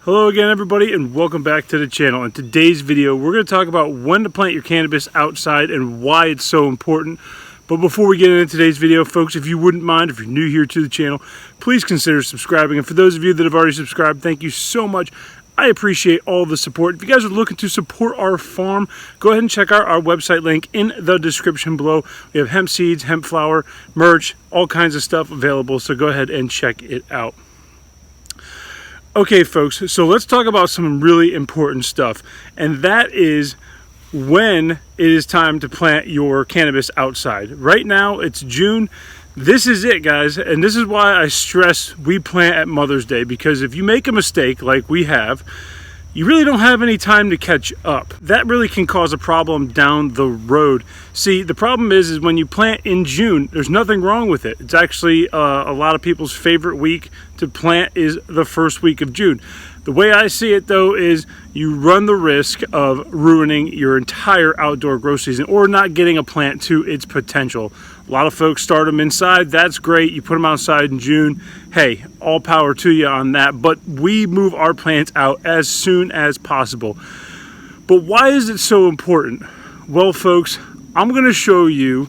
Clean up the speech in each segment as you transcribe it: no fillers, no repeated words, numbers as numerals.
Hello again everybody, and welcome back to the channel. In today's video we're going to talk about when to plant your cannabis outside and why it's so important. But before we get into today's video, folks, if you wouldn't mind, if you're new here to the channel, please consider subscribing. And for those of you that have already subscribed, thank you so much. I appreciate all the support. If you guys are looking to support our farm, go ahead and check out our website link in the description below. We have hemp seeds, hemp flour, merch, all kinds of stuff available, so go ahead and check it out. Okay folks, so let's talk about some really important stuff, and that is when it is time to plant your cannabis outside. Right now it's June. This is it, guys, and this is why I stress we plant at Mother's Day, because if you make a mistake like we have, you really don't have any time to catch up. That really can cause a problem down the road. See, the problem is when you plant in June, there's nothing wrong with it. It's actually a lot of people's favorite week to plant is the first week of June. The way I see it though is you run the risk of ruining your entire outdoor grow season or not getting a plant to its potential. A lot of folks start them inside. That's great. You put them outside in June. Hey, all power to you on that. But we move our plants out as soon as possible. But why is it so important? Well, folks, I'm going to show you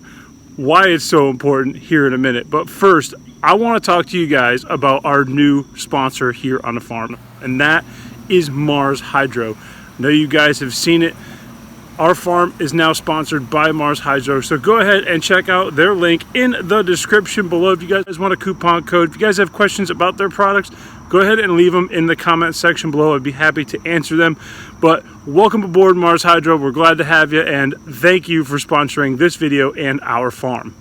why it's so important here in a minute. But first, I want to talk to you guys about our new sponsor here on the farm, and that is Mars Hydro. I know you guys have seen it. Our farm is now sponsored by Mars Hydro, so go ahead and check out their link in the description below. If you guys want a coupon code, if you guys have questions about their products, go ahead and leave them in the comment section below. I'd be happy to answer them. But welcome aboard Mars Hydro. We're glad to have you, and thank you for sponsoring this video and our farm.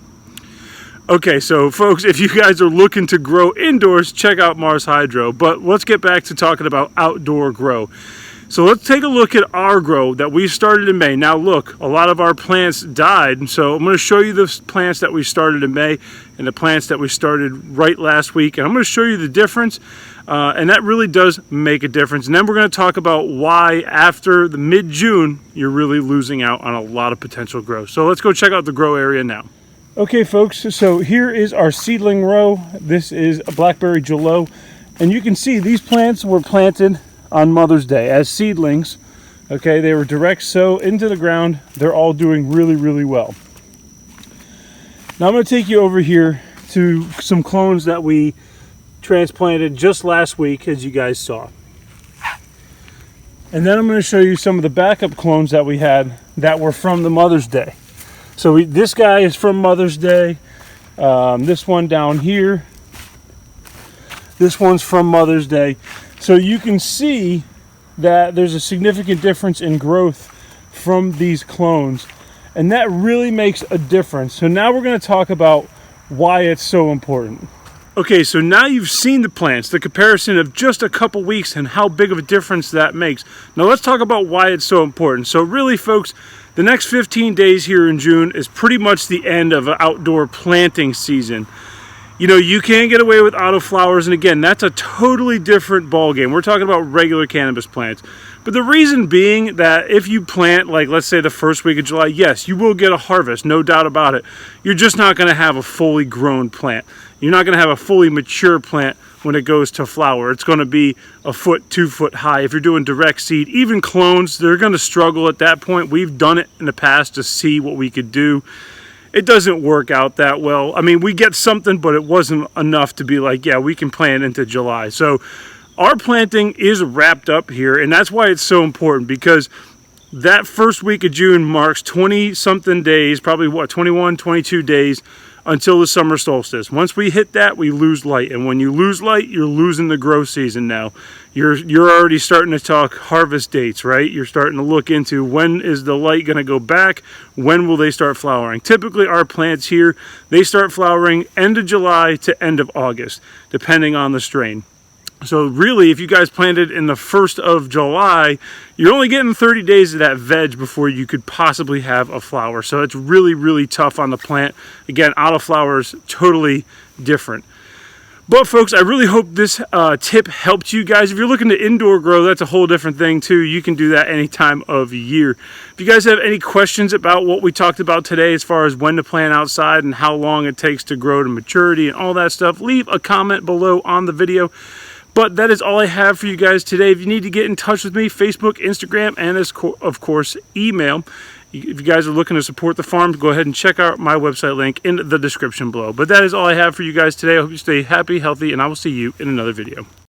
Okay, so folks, if you guys are looking to grow indoors, check out Mars Hydro. But let's get back to talking about outdoor grow. So let's take a look at our grow that we started in May. Now look, a lot of our plants died, so I'm going to show you the plants that we started in May and the plants that we started right last week, and I'm going to show you the difference, and that really does make a difference. And then we're going to talk about why after the mid-June you're really losing out on a lot of potential growth. So let's go check out the grow area now. Okay folks, so here is our seedling row. This is a Blackberry Jalo, and you can see these plants were planted on Mother's Day as seedlings. Okay, they were direct sow into the ground. They're all doing really, really well. Now I'm going to take you over here to some clones that we transplanted just last week, as you guys saw. And then I'm going to show you some of the backup clones that we had that were from the Mother's Day. So this guy is from Mother's Day. This one down here, this one's from Mother's Day. So you can see that there's a significant difference in growth from these clones, and that really makes a difference. So now we're going to talk about why it's so important. Okay, so now you've seen the plants, the comparison of just a couple weeks and how big of a difference that makes. Now let's talk about why it's so important. So really folks, the next 15 days here in June is pretty much the end of an outdoor planting season. You know, you can get away with auto flowers, and again, that's a totally different ballgame. We're talking about regular cannabis plants. But the reason being that if you plant, like let's say the first week of July, yes, you will get a harvest, no doubt about it. You're just not going to have a fully grown plant. You're not going to have a fully mature plant when it goes to flower. It's going to be a foot, 2 foot high. If you're doing direct seed, even clones, they're going to struggle at that point. We've done it in the past to see what we could do. It doesn't work out that well. I mean, we get something, but it wasn't enough to be like, yeah, we can plant into July. So our planting is wrapped up here, and that's why it's so important, because that first week of June marks 20-something days, probably what, 21, 22 days until the summer solstice. Once we hit that, we lose light, and when you lose light, you're losing the grow season now. You're already starting to talk harvest dates, right? You're starting to look into when is the light going to go back, when will they start flowering. Typically our plants here, they start flowering end of July to end of August, depending on the strain. So really, if you guys planted in the 1st of July, you're only getting 30 days of that veg before you could possibly have a flower. So it's really, really tough on the plant. Again, autoflower is totally different. But folks, I really hope this tip helped you guys. If you're looking to indoor grow, that's a whole different thing too. You can do that any time of year. If you guys have any questions about what we talked about today as far as when to plant outside and how long it takes to grow to maturity and all that stuff, leave a comment below on the video. But that is all I have for you guys today. If you need to get in touch with me, Facebook, Instagram, and of course, email. If you guys are looking to support the farm, go ahead and check out my website link in the description below. But that is all I have for you guys today. I hope you stay happy, healthy, and I will see you in another video.